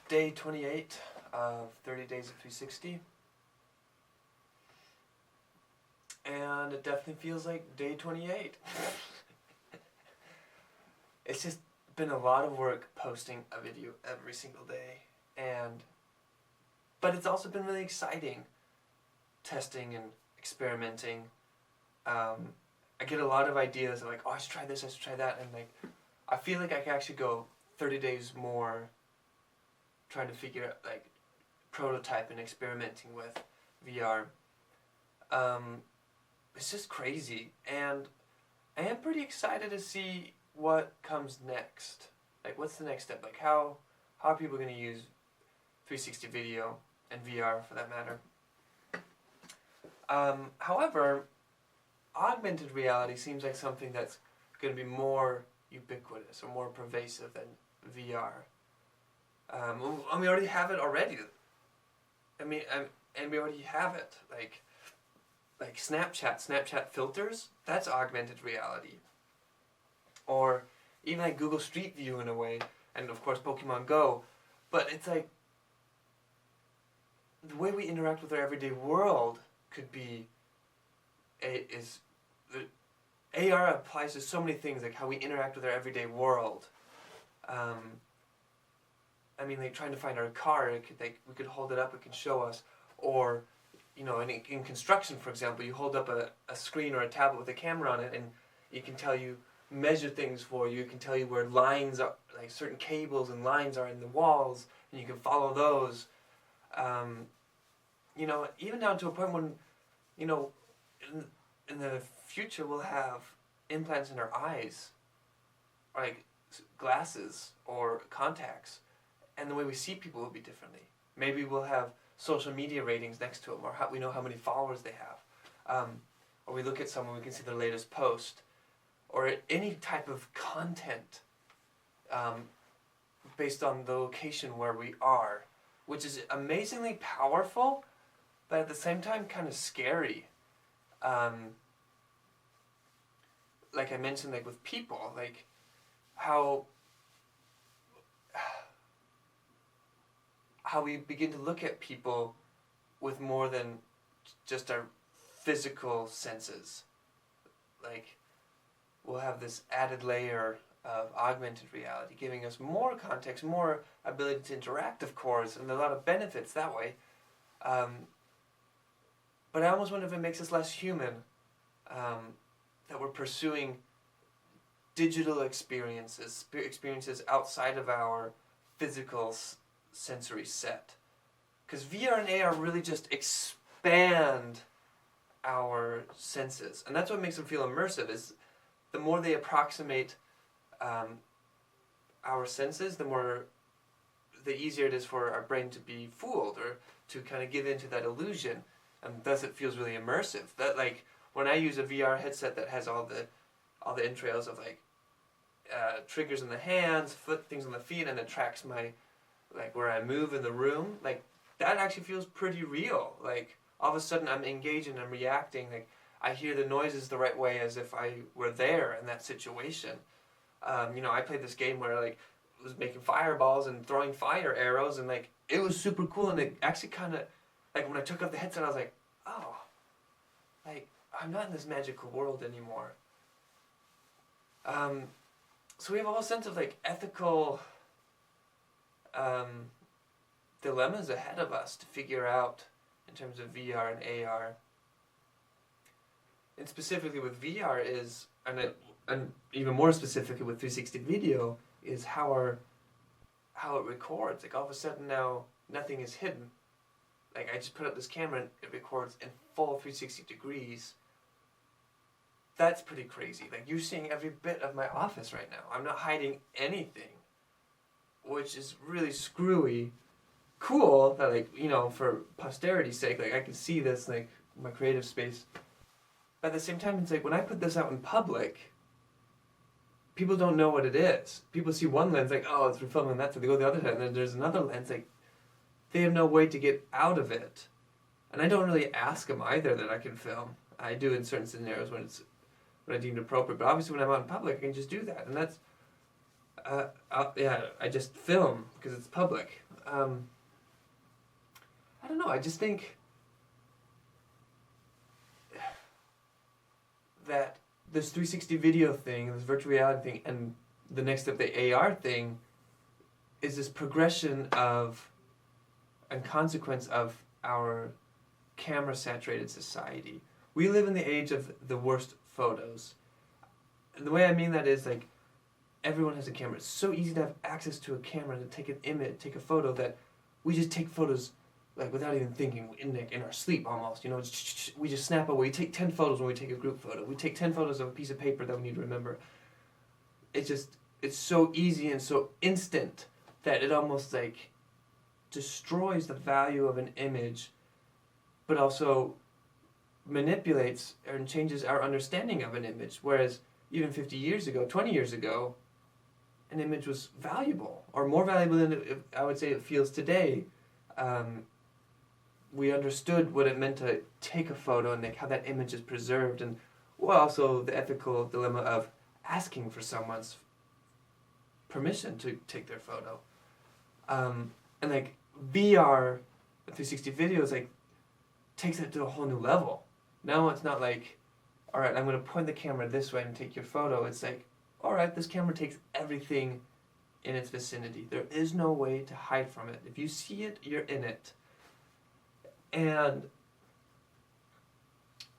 day 28 of 30 Days of 360. And it definitely feels like day 28. It's just been a lot of work posting a video every single day. But it's also been really exciting testing and experimenting. I get a lot of ideas of like, oh, I should try this, I should try that, and like, I feel like I can actually go 30 days more trying to figure out, like, prototype and experimenting with VR. It's just crazy, and I am pretty excited to see what comes next. Like, what's the next step? Like, how are people going to use 360 video and VR for that matter? However, augmented reality seems like something that's going to be more ubiquitous or more pervasive than VR. And we already have it already. And we already have it. Like Snapchat filters, that's augmented reality. Or even like Google Street View in a way, and of course Pokemon Go. But it's like, the way we interact with our everyday world could be, AR applies to so many things, like how we interact with our everyday world. I mean, like trying to find our car, we could hold it up, it can show us. Or, you know, in construction, for example, you hold up a screen or a tablet with a camera on it, and it can measure things for you. It can tell you where lines are, like certain cables and lines are in the walls, and you can follow those. You know, even down to a point when, you know, in the future we'll have implants in our eyes, like glasses or contacts, and the way we see people will be differently. Maybe we'll have social media ratings next to them, or we know how many followers they have. Or we look at someone, we can see their latest post, or any type of content based on the location where we are, which is amazingly powerful, but at the same time kind of scary. Like I mentioned, like with people, like how we begin to look at people with more than just our physical senses. Like, we'll have this added layer of augmented reality, giving us more context, more ability to interact, of course, and a lot of benefits that way. But I almost wonder if it makes us less human, that we're pursuing digital experiences outside of our physical sensory set. Because VR and AR really just expand our senses, and that's what makes them feel immersive. Is the more they approximate our senses, the easier it is for our brain to be fooled or to kind of give into that illusion, and thus it feels really immersive. That, like, when I use a VR headset that has all the entrails of like triggers in the hands, things on the feet, and it tracks my, like, where I move in the room, like, that actually feels pretty real. Like, all of a sudden I'm engaging, I'm reacting, like, I hear the noises the right way as if I were there in that situation. You know, I played this game where, like, I was making fireballs and throwing fire arrows, and, like, it was super cool, and it actually kind of, like, when I took off the headset, I was like, oh, like, I'm not in this magical world anymore. So we have a whole sense of, like, ethical dilemmas ahead of us to figure out in terms of VR and AR. And specifically with VR and even more specifically with 360 video, is how it records. Like, all of a sudden now, nothing is hidden. Like, I just put up this camera and it records in full 360 degrees. That's pretty crazy. Like, you're seeing every bit of my office right now. I'm not hiding anything, which is really screwy. Cool that, like, you know, for posterity's sake, like, I can see this, like, my creative space. But at the same time, it's like, when I put this out in public, people don't know what it is. People see one lens, like, oh, it's for filming that, so they go to the other side, and then there's another lens, like, they have no way to get out of it. And I don't really ask them either that I can film. I do in certain scenarios when I deem it appropriate, but obviously when I'm out in public, I can just do that, and that's, I just film because it's public. I don't know. I just think that this 360 video thing, this virtual reality thing, and the next step, the AR thing, is this progression of and consequence of our camera-saturated society. We live in the age of the worst photos. And the way I mean that is, like, everyone has a camera. It's so easy to have access to a camera to take an image, take a photo, that we just take photos like without even thinking, in our sleep almost. You know, we just snap away. We take 10 photos when we take a group photo. We take 10 photos of a piece of paper that we need to remember. It's so easy and so instant that it almost like destroys the value of an image, but also manipulates and changes our understanding of an image. Whereas even 50 years ago, 20 years ago, an image was valuable, or more valuable than I would say it feels today. We understood what it meant to take a photo and like how that image is preserved, and also the ethical dilemma of asking for someone's permission to take their photo. And like VR 360 videos like takes it to a whole new level. Now it's not like, all right, I'm going to point the camera this way and take your photo. It's like, all right, this camera takes everything in its vicinity. There is no way to hide from it. If you see it, you're in it. And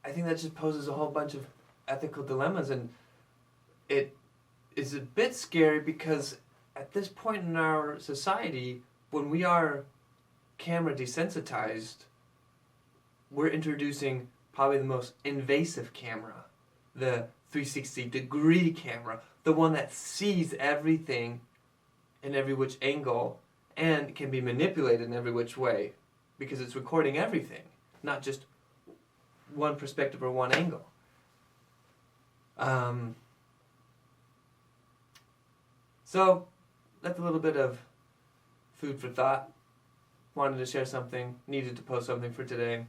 I think that just poses a whole bunch of ethical dilemmas, and it is a bit scary because at this point in our society, when we are camera desensitized, we're introducing probably the most invasive camera, the 360-degree camera, the one that sees everything in every which angle and can be manipulated in every which way, because it's recording everything, not just one perspective or one angle. So that's a little bit of food for thought. Wanted to share something, needed to post something for today.